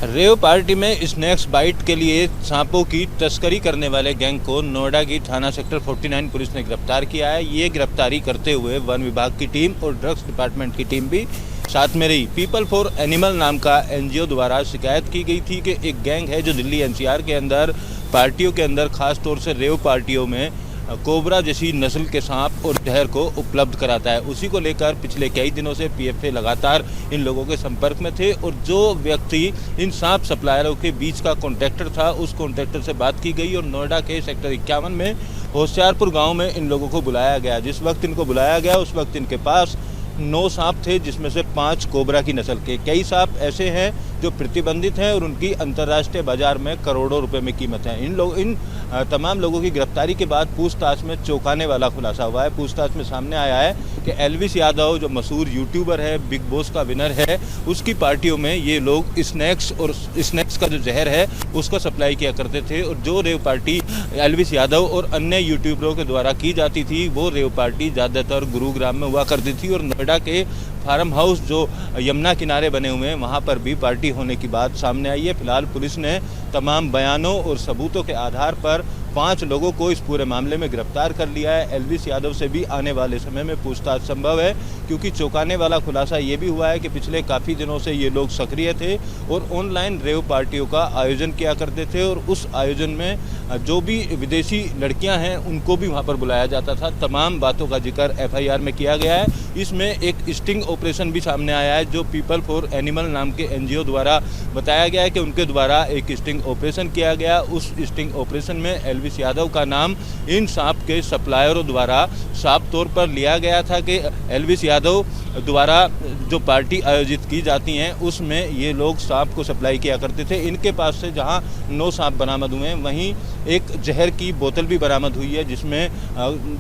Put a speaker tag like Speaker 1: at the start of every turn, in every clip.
Speaker 1: Rave party में snacks bite के लिए सांपों की तस्करी करने वाले गैंग को नोएडा की थाना सेक्टर 49 पुलिस ने गिरफ्तार किया है। ये गिरफ्तारी करते हुए वन विभाग की टीम और ड्रग्स डिपार्टमेंट की टीम भी साथ में रही। पीपल फॉर एनिमल नाम का एनजीओ द्वारा शिकायत की गई थी कि एक गैंग है जो दिल्ली एनसीआर के अंदर पार्टियों के अंदर खास तौर से रेव पार्टियों में कोबरा जैसी नस्ल के सांप और जहर को उपलब्ध कराता है। उसी को लेकर पिछले कई दिनों से पीएफए लगातार इन लोगों के संपर्क में थे और जो व्यक्ति इन सांप सप्लायरों के बीच का कॉन्ट्रैक्टर था उस कॉन्ट्रैक्टर से बात की गई और नोएडा के सेक्टर 51 में होशियारपुर गांव में इन लोगों को बुलाया गया। जिस वक्त इनको बुलाया गया उस वक्त इनके पास 9 सांप थे, जिसमें से 5 कोबरा की नस्ल के। कई सांप ऐसे हैं जो प्रतिबंधित हैं और उनकी अंतर्राष्ट्रीय बाजार में करोड़ों रुपए में कीमत है। इन तमाम लोगों की गिरफ्तारी के बाद पूछताछ में चौंकाने वाला खुलासा हुआ है। पूछताछ में सामने आया है कि एल्विस यादव जो मशहूर यूट्यूबर है, बिग बॉस का विनर है, उसकी पार्टियों में ये लोग स्नैक्स का जो जहर है उसका सप्लाई किया करते थे। और जो रेव पार्टी एल्विस यादव और अन्य यूट्यूबरों के द्वारा की जाती थी वो रेव पार्टी ज़्यादातर गुरुग्राम में हुआ करती थी और नोएडा के फार्म हाउस जो यमुना किनारे बने हुए हैं वहाँ पर भी पार्टी होने की बात सामने आई है। फिलहाल पुलिस ने तमाम बयानों और सबूतों के आधार पर 5 लोगों को इस पूरे मामले में गिरफ्तार कर लिया है। एल्विस यादव से भी आने वाले समय में पूछताछ संभव है, क्योंकि चौंकाने वाला खुलासा ये भी हुआ है कि पिछले काफ़ी दिनों से ये लोग सक्रिय थे और ऑनलाइन रेव पार्टियों का आयोजन किया करते थे और उस आयोजन में जो भी विदेशी लड़कियां हैं उनको भी वहां पर बुलाया जाता था। तमाम बातों का जिक्र एफआईआर में किया गया है। इसमें एक स्टिंग ऑपरेशन भी सामने आया है जो पीपल फॉर एनिमल नाम के एनजीओ द्वारा बताया गया है कि उनके द्वारा एक स्टिंग ऑपरेशन किया गया। उस स्टिंग ऑपरेशन में एल्विस यादव का नाम इन सांप के सप्लायरों द्वारा साफ तौर पर लिया गया था कि एल्विस यादव द्वारा जो पार्टी आयोजित की जाती हैं उसमें ये लोग सांप को सप्लाई किया करते थे। इनके पास से जहां 9 सांप बरामद हुए हैं वहीं एक जहर की बोतल भी बरामद हुई है जिसमें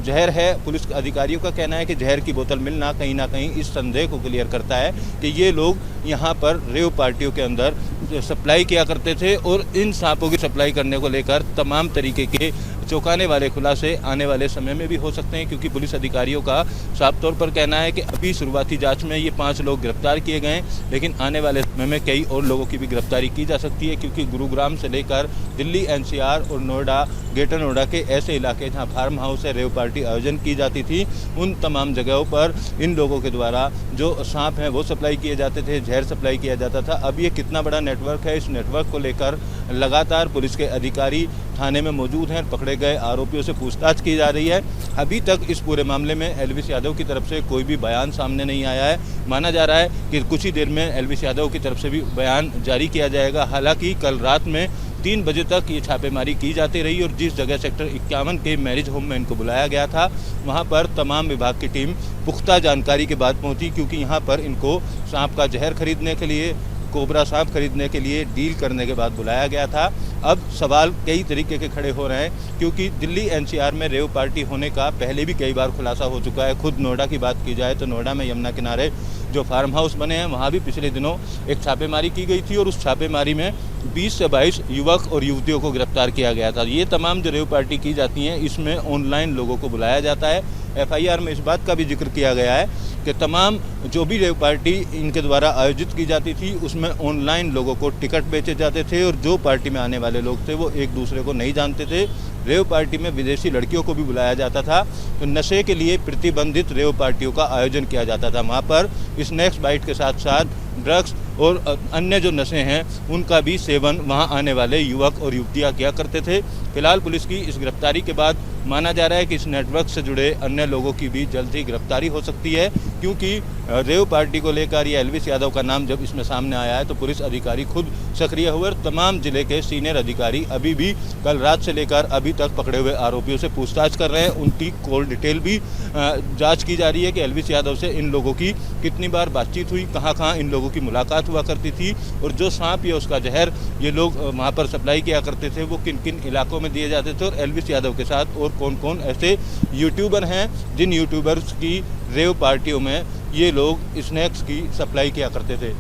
Speaker 1: जहर है। पुलिस अधिकारियों का कहना है कि जहर की बोतल मिलना कहीं ना कहीं इस संदेह को क्लियर करता है कि ये लोग यहाँ पर रेव पार्टियों के अंदर सप्लाई किया करते थे और इन सांपों की सप्लाई करने को लेकर तमाम तरीके के चौंकाने वाले खुलासे आने वाले समय में भी हो सकते हैं, क्योंकि पुलिस अधिकारियों का साफ तौर पर कहना है कि अभी शुरुआती जांच में ये 5 लोग गिरफ्तार किए गए, लेकिन आने वाले समय में कई और लोगों की भी गिरफ्तारी की जा सकती है, क्योंकि गुरुग्राम से लेकर दिल्ली एनसीआर और नोएडा, ग्रेटर नोएडा के ऐसे इलाके जहाँ फार्म हाउस है रेव पार्टी आयोजन की जाती थी उन तमाम जगहों पर इन लोगों के द्वारा जो सांप हैं वो सप्लाई किए जाते थे, जहर सप्लाई किया जाता था। अब ये कितना बड़ा नेटवर्क है, इस नेटवर्क को लेकर लगातार पुलिस के अधिकारी थाने में मौजूद हैं। पकड़े गए आरोपियों से पूछताछ की जा रही है। अभी तक इस पूरे मामले में एल्विस यादव की तरफ से कोई भी बयान सामने नहीं आया है। माना जा रहा है कि कुछ ही देर में एल्विस यादव की तरफ से भी बयान जारी किया जाएगा। हालांकि कल रात में 3 बजे तक ये छापेमारी की जाती रही और जिस जगह सेक्टर 51 के मैरिज होम में इनको बुलाया गया था वहाँ पर तमाम विभाग की टीम पुख्ता जानकारी के बाद पहुँची, क्योंकि यहाँ पर इनको सांप का जहर खरीदने के लिए, कोबरा सांप खरीदने के लिए डील करने के बाद बुलाया गया था। अब सवाल कई तरीके के खड़े हो रहे हैं, क्योंकि दिल्ली एनसीआर में रेव पार्टी होने का पहले भी कई बार खुलासा हो चुका है। खुद नोएडा की बात की जाए तो नोएडा में यमुना किनारे जो फार्म हाउस बने हैं वहाँ भी पिछले दिनों एक छापेमारी की गई थी और उस छापेमारी में 20 से 22 युवक और युवतियों को गिरफ्तार किया गया था। ये तमाम जो रेव पार्टी की जाती हैं इसमें ऑनलाइन लोगों को बुलाया जाता है। एफआईआर में इस बात का भी जिक्र किया गया है कि तमाम जो भी रेव पार्टी इनके द्वारा आयोजित की जाती थी उसमें ऑनलाइन लोगों को टिकट बेचे जाते थे और जो पार्टी में आने वाले लोग थे वो एक दूसरे को नहीं जानते थे। रेव पार्टी में विदेशी लड़कियों को भी बुलाया जाता था। तो नशे के लिए प्रतिबंधित रेव पार्टियों का आयोजन किया जाता था। वहाँ पर स्नैक्स बाइट के साथ साथ ड्रग्स और अन्य जो नशे हैं उनका भी सेवन वहाँ आने वाले युवक और युवतियाँ किया करते थे। फिलहाल पुलिस की इस गिरफ्तारी के बाद माना जा रहा है कि इस नेटवर्क से जुड़े अन्य लोगों की भी जल्द ही गिरफ्तारी हो सकती है, क्योंकि रेव पार्टी को लेकर या एल्विस यादव का नाम जब इसमें सामने आया है तो पुलिस अधिकारी खुद सक्रिय हुए और तमाम जिले के सीनियर अधिकारी अभी भी कल रात से लेकर अभी तक पकड़े हुए आरोपियों से पूछताछ कर रहे हैं। उनकी कॉल डिटेल भी जांच की जा रही है कि एल्विस यादव से इन लोगों की कितनी बार बातचीत हुई, कहाँ इन लोगों की मुलाकात हुआ करती थी और जो सांप या उसका जहर ये लोग वहाँ पर सप्लाई किया करते थे वो किन किन इलाकों में दिए जाते थे और एल्विस यादव के साथ और कौन कौन ऐसे यूट्यूबर हैं जिन यूट्यूबर्स की रेव पार्टियों में ये लोग स्नैक्स की सप्लाई किया करते थे।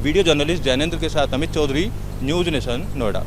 Speaker 1: वीडियो जर्नलिस्ट जैनेंद्र के साथ अमित चौधरी, न्यूज़ नेशन, नोएडा।